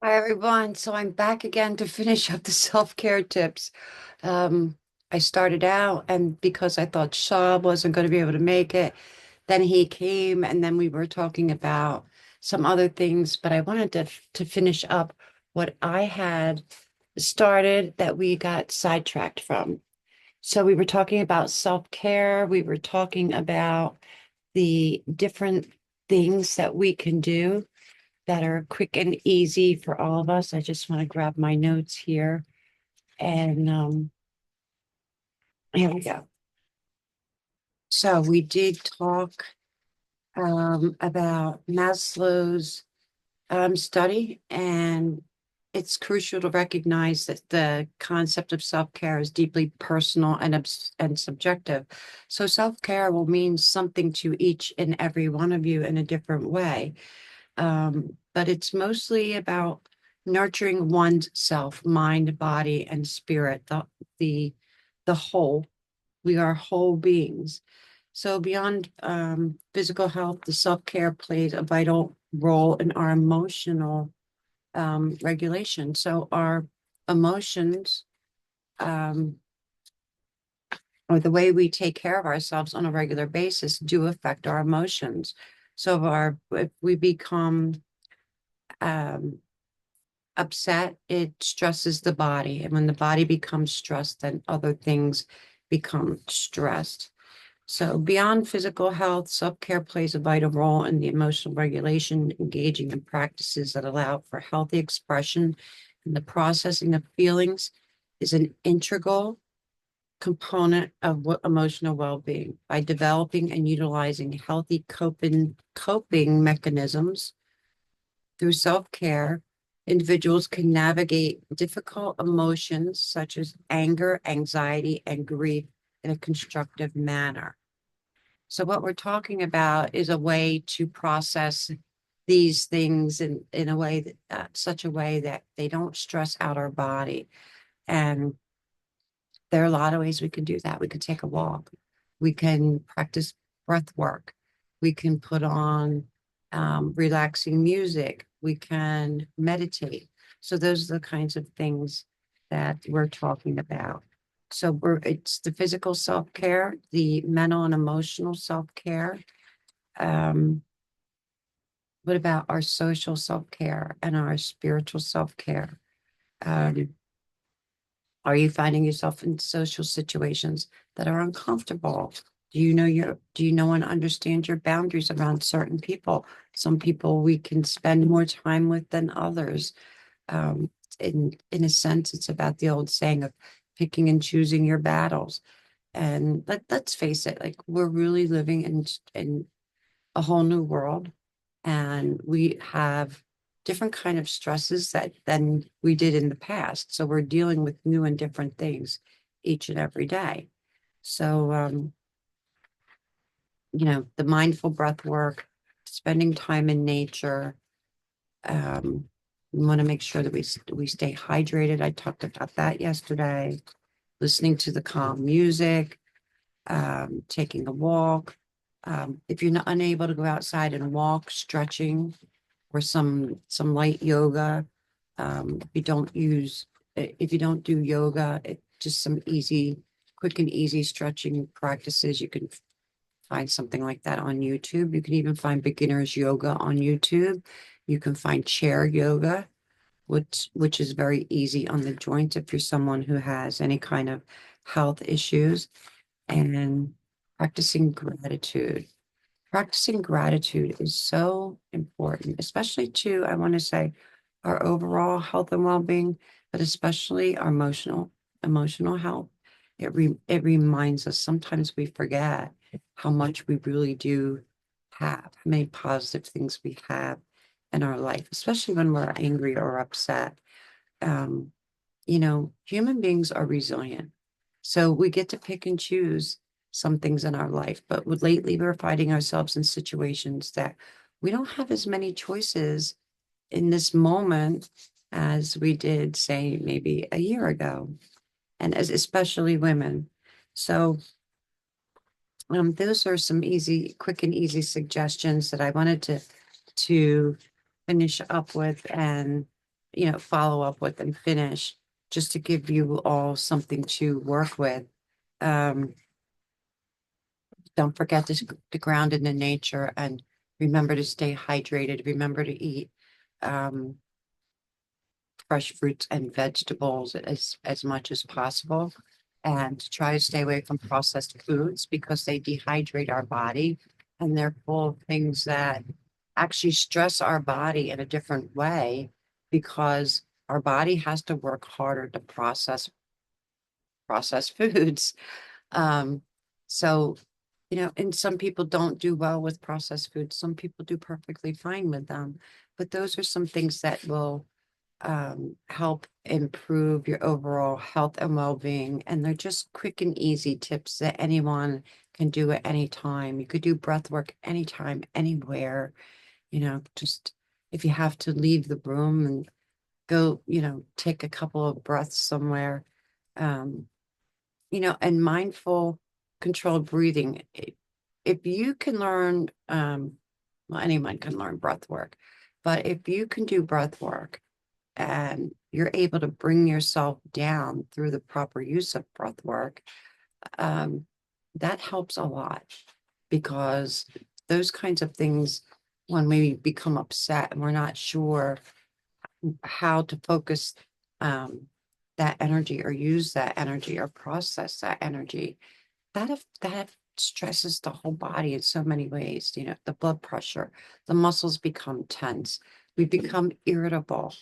Hi everyone. So I'm back again to finish up the self-care tips. Um, I started out and because I thought Shaw wasn't going to be able to make it, then he came and then we were talking about some other things, but I wanted to finish up what I had started that we got sidetracked from. So we were talking about self-care, we were talking about the different things that we can do that are quick and easy for all of us. I just want to grab my notes here. And here we go. So we did talk about Maslow's study, and it's crucial to recognize that the concept of self-care is deeply personal and subjective. So self-care will mean something to each and every one of you in a different way. But it's mostly about nurturing one's self, mind, body, and spirit, the the whole. We are whole beings. So beyond physical health, the self-care plays a vital role in our emotional regulation. So our emotions, um, or the way we take care of ourselves on a regular basis, do affect our emotions. So if we become um, upset, it stresses the body. And when the body becomes stressed, then other things become stressed. So, beyond physical health, self care plays a vital role in the emotional regulation, engaging in practices that allow for healthy expression and the processing of feelings is an integral component of emotional well being. By developing and utilizing healthy coping mechanisms, through self-care, individuals can navigate difficult emotions such as anger, anxiety, and grief in a constructive manner. So what we're talking about is a way to process these things in a way that such a way that they don't stress out our body. And there are a lot of ways we can do that. We can take a walk. We can practice breath work. We can put on relaxing music. We can meditate. So those are the kinds of things that we're talking about. So it's the physical self-care, the mental and emotional self-care. Um, what about our social self-care and our spiritual self-care? Um, Are you finding yourself in social situations that are uncomfortable? Do you know and understand your boundaries around certain people? Some people we can spend more time with than others. Um, in a sense, it's about the old saying of picking and choosing your battles. And let's face it, like we're really living in a whole new world, and we have different kind of stresses that than we did in the past. So we're dealing with new and different things each and every day. So the mindful breath work, spending time in nature. We want to make sure that we stay hydrated. I talked about that yesterday. Listening to the calm music, taking a walk. If you're not unable to go outside and walk, stretching or some light yoga. If you don't do yoga, just some quick and easy stretching practices. You can find something like that on YouTube. You can even find beginners yoga on YouTube. You can find chair yoga, which is very easy on the joints if you're someone who has any kind of health issues, and practicing gratitude. Practicing gratitude is so important, especially to, I want to say, our overall health and well-being, but especially our emotional health. It reminds us, sometimes we forget how much we really do have, how many positive things we have in our life, especially when we're angry or upset. Um, Human beings are resilient. So we get to pick and choose some things in our life. But lately, we're finding ourselves in situations that we don't have as many choices in this moment as we did, say, maybe a year ago, and as especially women. So those are some quick and easy suggestions that I wanted to finish up with and follow up with and finish, just to give you all something to work with. Um, don't forget to ground in the nature, and remember to stay hydrated. Remember to eat um, fresh fruits and vegetables as much as possible, and to try to stay away from processed foods because they dehydrate our body, and they're full of things that actually stress our body in a different way because our body has to work harder to process foods. Um, so, and some people don't do well with processed foods. Some people do perfectly fine with them. But those are some things that will help improve your overall health and well-being. And they're just quick and easy tips that anyone can do at any time. You could do breath work anytime, anywhere, just if you have to leave the room and go, take a couple of breaths somewhere. Um, and mindful, controlled breathing. If you can learn, well, anyone can learn breath work, but if you can do breath work and you're able to bring yourself down through the proper use of breath work, um, that helps a lot because those kinds of things, when we become upset and we're not sure how to focus um, that energy or use that energy or process that energy, that stresses the whole body in so many ways. The blood pressure, the muscles become tense, we become irritable,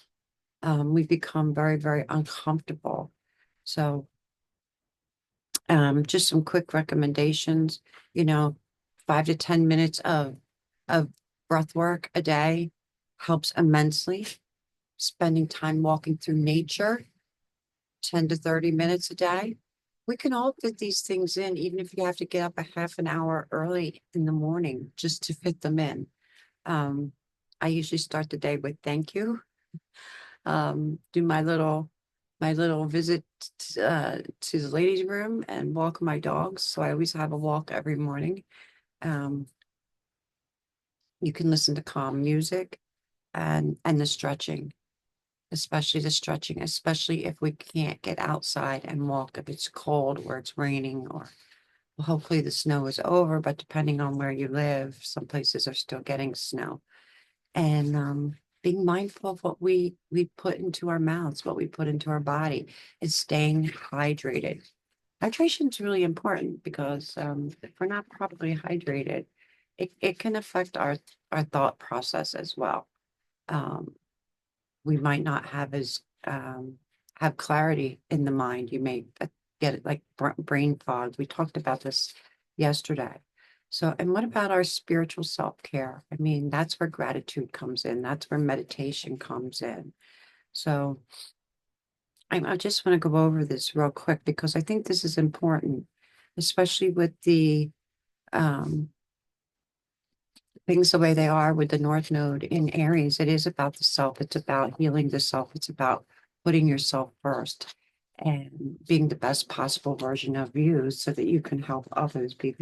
we become very, very uncomfortable. So just some quick recommendations, you know, 5 to 10 minutes of breath work a day helps immensely. Spending time walking through nature, 10 to 30 minutes a day. We can all fit these things in, even if you have to get up a half an hour early in the morning just to fit them in. Um, I usually start the day with thank you. Do my little visit to the ladies' room and walk my dogs. So I always have a walk every morning. Um, you can listen to calm music and the stretching, especially the stretching, especially if we can't get outside and walk, if it's cold or it's raining, or well, hopefully the snow is over, but depending on where you live, some places are still getting snow. And being mindful of what we put into our mouths, what we put into our body, is staying hydrated. Hydration is really important because if we're not properly hydrated, it can affect our thought process as well. Um, we might not have clarity in the mind. You may get it like brain fog. We talked about this yesterday. So, and what about our spiritual self-care? I mean, that's where gratitude comes in. That's where meditation comes in. So I just want to go over this real quick because I think this is important, especially with the um, things the way they are with the North Node in Aries. It is about the self. It's about healing the self. It's about putting yourself first and being the best possible version of you so that you can help others be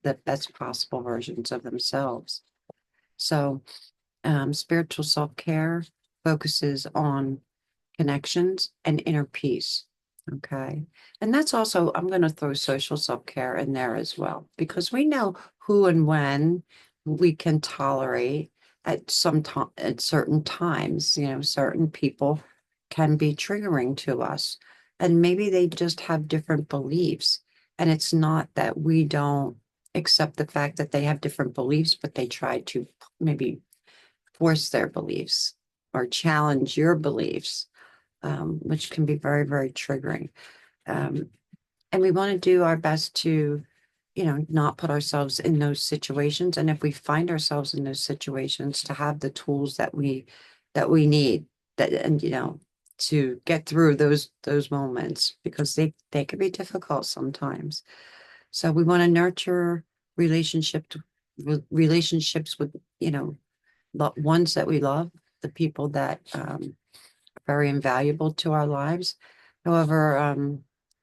the best possible versions of themselves. So, spiritual self-care focuses on connections and inner peace. Okay. And that's also, I'm going to throw social self-care in there as well, because we know who and when we can tolerate at some time, at certain times, certain people can be triggering to us. And maybe they just have different beliefs. And it's not that we don't accept the fact that they have different beliefs, but they try to maybe force their beliefs or challenge your beliefs, which can be very, very triggering. Um, and we want to do our best to, not put ourselves in those situations. And if we find ourselves in those situations, to have the tools that we need and to get through those moments because they can be difficult sometimes. So we want to nurture relationship relationships with ones that we love, the people that very invaluable to our lives. However,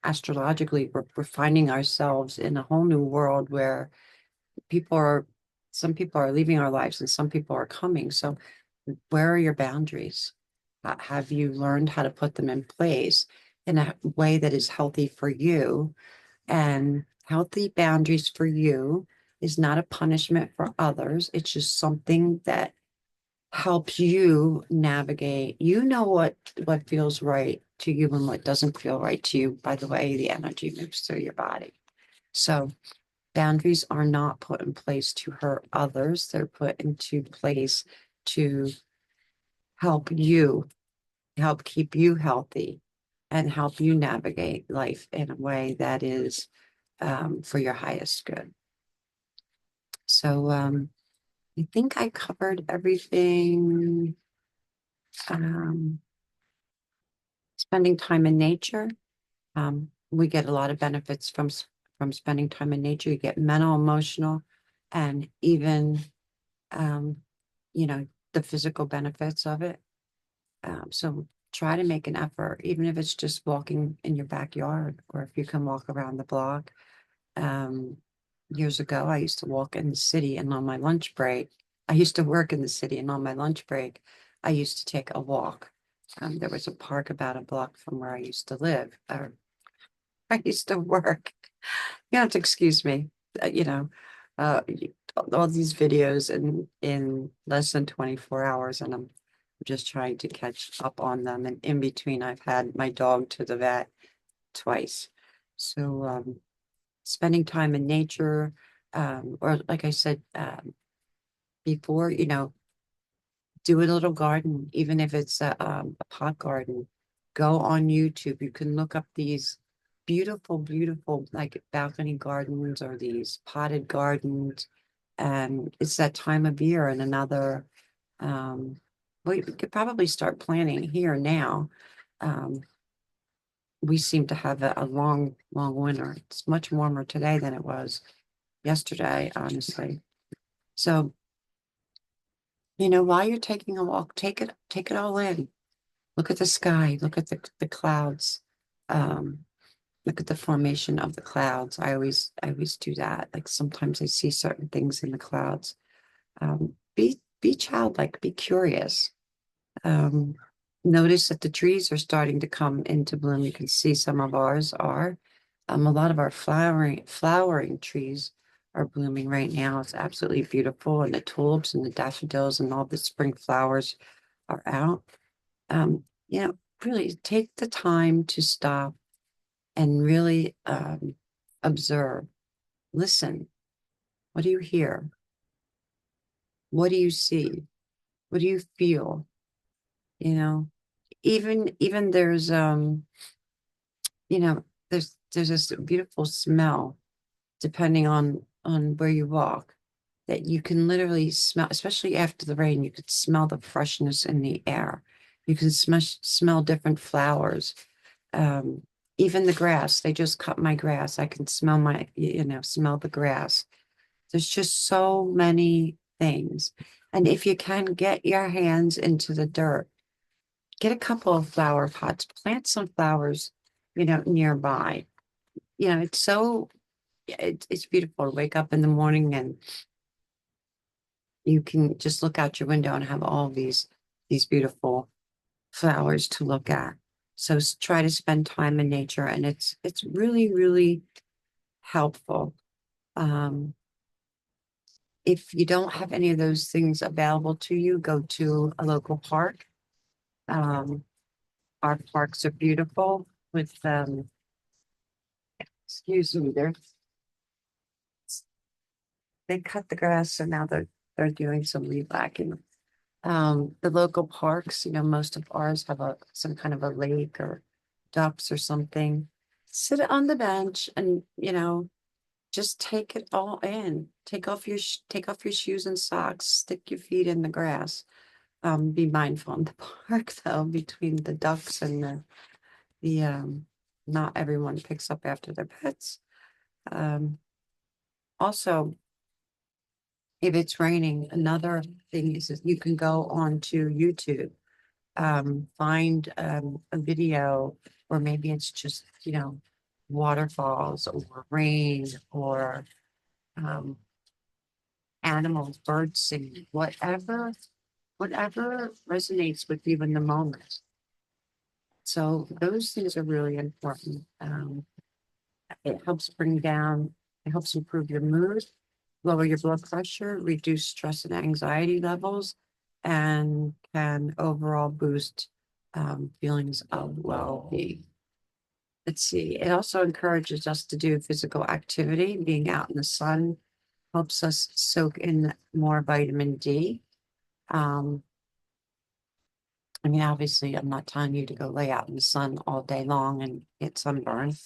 astrologically, we're finding ourselves in a whole new world where people are, some people are leaving our lives and some people are coming. So, where are your boundaries? Have you learned how to put them in place in a way that is healthy for you? And healthy boundaries for you is not a punishment for others. It's just something that helps you navigate. You know what feels right to you and what doesn't feel right to you by the way the energy moves through your body. So boundaries are not put in place to hurt others. They're put into place to help you, help keep you healthy and help you navigate life in a way that is for your highest good. So I think I covered everything. Um, Spending time in nature. We get a lot of benefits from spending time in nature. You get mental, emotional, and even um, you know, the physical benefits of it. So try to make an effort, even if it's just walking in your backyard or if you can walk around the block. Um, Years ago, I used to walk in the city, and on my lunch break, I used to work in the city, and on my lunch break, I used to take a walk. There was a park about a block from where I used to live, or I used to work. You have to excuse me. You know, all these videos in less than 24 hours, and I'm just trying to catch up on them. And in between, I've had my dog to the vet twice. So, spending time in nature, or like I said before, do a little garden, even if it's a pot garden. Go on YouTube. You can look up these beautiful, beautiful like balcony gardens or these potted gardens. And it's that time of year and another, well, you could probably start planning here now. Um, we seem to have a long, long winter. It's much warmer today than it was yesterday, honestly. So, while you're taking a walk, take it all in. Look at the sky, look at the clouds. Um, Look at the formation of the clouds. I always do that. Like sometimes I see certain things in the clouds. Be childlike, be curious. Um, Notice that the trees are starting to come into bloom. You can see some of ours are. A lot of our flowering trees are blooming right now. It's absolutely beautiful, and the tulips and the daffodils and all the spring flowers are out. Really take the time to stop and really observe, listen. What do you hear? What do you see? What do you feel? You know, even you know, there's this beautiful smell depending on where you walk that you can literally smell, especially after the rain. You could smell the freshness in the air. You can smell different flowers. Um, Even the grass. They just cut my grass. I can smell smell the grass. There's just so many things. And if you can get your hands into the dirt, get a couple of flower pots, plant some flowers, nearby. It's beautiful to wake up in the morning and you can just look out your window and have all these beautiful flowers to look at. So try to spend time in nature, and it's really, really helpful. Um, if you don't have any of those things available to you, go to a local park. Um, our parks are beautiful with excuse me, they cut the grass, so now they're doing some weed whacking. The local parks, most of ours have some kind of a lake or ducks or something. Sit on the bench and, just take it all in. Take off your shoes and socks, stick your feet in the grass. Be mindful in the park though, between the ducks and the not everyone picks up after their pets. Um, Also, if it's raining, another thing is that you can go onto YouTube, find a video, or maybe it's just, waterfalls or rain or um, animals, birds singing, whatever whatever resonates with you in the moment. So those things are really important. It helps bring down, it helps improve your mood, lower your blood pressure, reduce stress and anxiety levels, and can overall boost feelings of well-being. Let's see. It also encourages us to do physical activity. Being out in the sun helps us soak in more vitamin D. Um, I mean, obviously, I'm not telling you to go lay out in the sun all day long and get sunburned,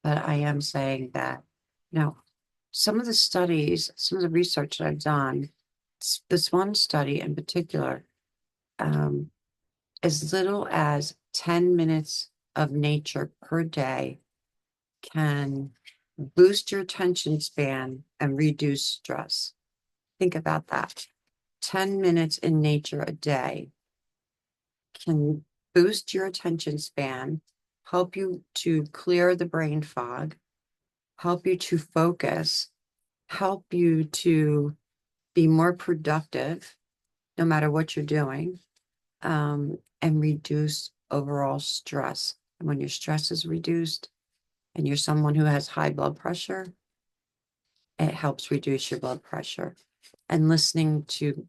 but I am saying that, you know, some of the studies, some of the research that I've done, this one study in particular, um, as little as 10 minutes of nature per day can boost your attention span and reduce stress. Think about that. 10 minutes in nature a day can boost your attention span, help you to clear the brain fog, help you to focus, help you to be more productive no matter what you're doing, and reduce overall stress. And when your stress is reduced and you're someone who has high blood pressure, it helps reduce your blood pressure. And listening to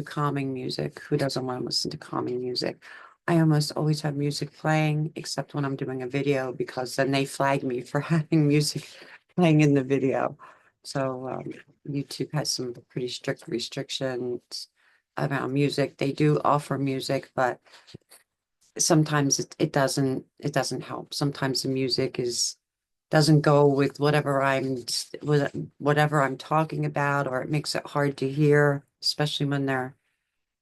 calming music. Who doesn't want to listen to calming music? I almost always have music playing, except when I'm doing a video, because then they flag me for having music playing in the video. So YouTube has some pretty strict restrictions around music. They do offer music, but sometimes it doesn't help. Sometimes the music is doesn't go with whatever I'm talking about, or it makes it hard to hear, especially when they're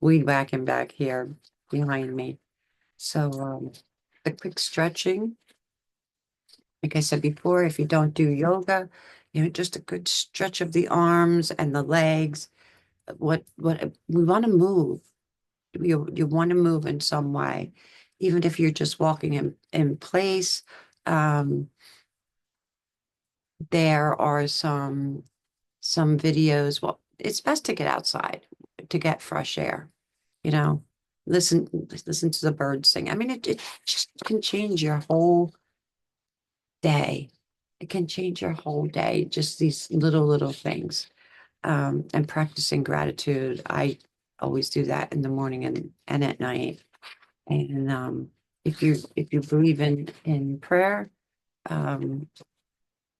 weed whacking back here behind me. So the quick stretching, like I said before, if you don't do yoga, just a good stretch of the arms and the legs. What we want to move. You want to move in some way, even if you're just walking in place. Um, there are some videos. Well, it's best to get outside to get fresh air, you know. Listen to the birds sing. I mean, it just can change your whole day. It can change your whole day, just these little things. And practicing gratitude. I always do that in the morning and at night. And if you believe in prayer, um,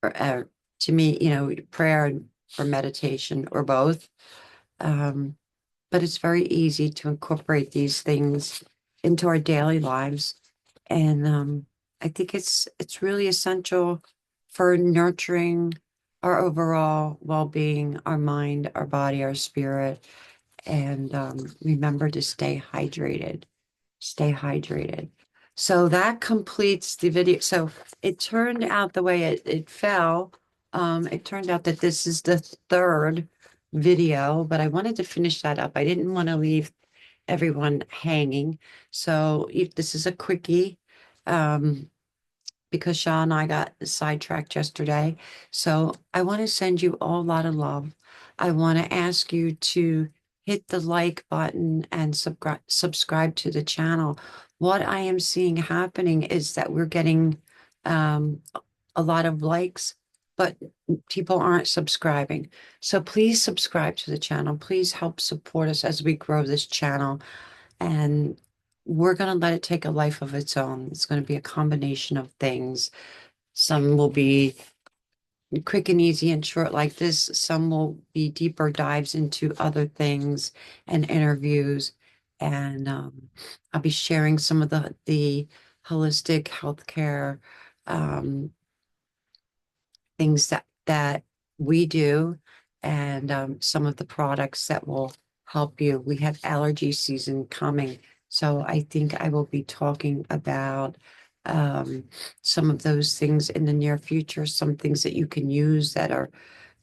or, to me, prayer or meditation or both. Um, but it's very easy to incorporate these things into our daily lives. And I think it's really essential for nurturing our overall well-being, our mind, our body, our spirit, and remember to stay hydrated. Stay hydrated. So that completes the video. So it turned out the way it fell. It turned out that this is the third video, but I wanted to finish that up. I didn't want to leave everyone hanging. So if this is a quickie, um, because Shaw and I got sidetracked yesterday. So I want to send you all a lot of love. I want to ask you to hit the like button and subscribe to the channel. What I am seeing happening is that we're getting um, a lot of likes, but people aren't subscribing. So please subscribe to the channel. Please help support us as we grow this channel. And we're going to let it take a life of its own. It's going to be a combination of things. Some will be quick and easy and short like this. Some will be deeper dives into other things and interviews. And I'll be sharing some of the holistic healthcare um, things that we do, and some of the products that will help you. We have allergy season coming, so I think I will be talking about um, some of those things in the near future, some things that you can use that are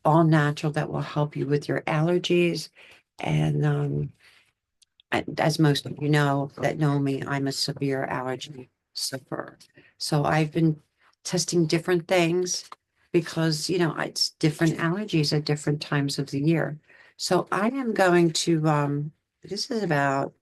all natural that will help you with your allergies. And as most of you know that know me, I'm a severe allergy sufferer. So I've been testing different things because, it's different allergies at different times of the year. So I am going to, this is about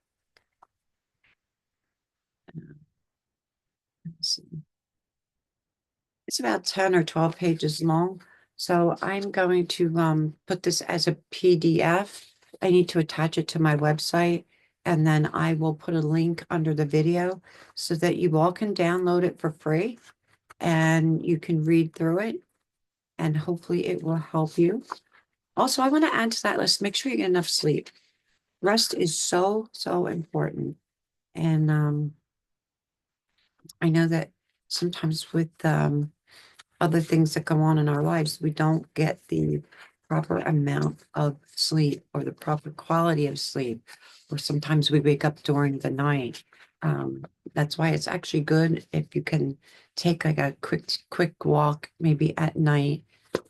It's about 10 or 12 pages long. So I'm going to put this as a PDF. I need to attach it to my website, and then I will put a link under the video so that you all can download it for free and you can read through it, and hopefully it will help you. Also, I want to add to that list, make sure you get enough sleep. Rest is so, so important. And I know that sometimes with other things that go on in our lives, we don't get the proper amount of sleep or the proper quality of sleep, or sometimes we wake up during the night. That's why it's actually good if you can take like a quick walk, maybe at night.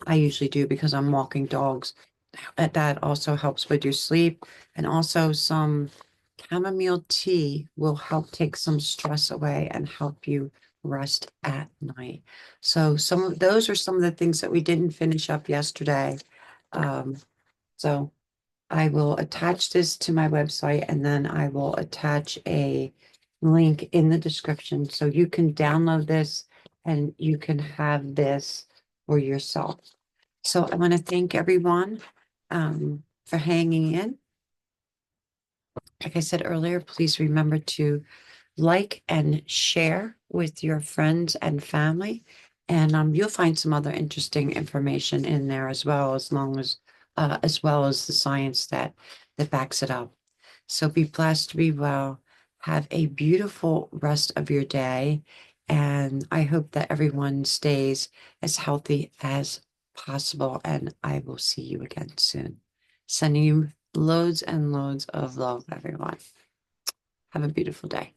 I usually do because I'm walking dogs. That also helps with your sleep, and also some chamomile tea will help take some stress away and help you rest at night. So some of those are some of the things that we didn't finish up yesterday. Um, so I will attach this to my website, and then I will attach a link in the description so you can download this and you can have this for yourself. So I want to thank everyone for hanging in. Like I said earlier, please remember to like and share with your friends and family. And you'll find some other interesting information in there as well as the science that backs it up. So be blessed, be well, have a beautiful rest of your day. And I hope that everyone stays as healthy as possible. And I will see you again soon. Sending you loads and loads of love, everyone. Have a beautiful day.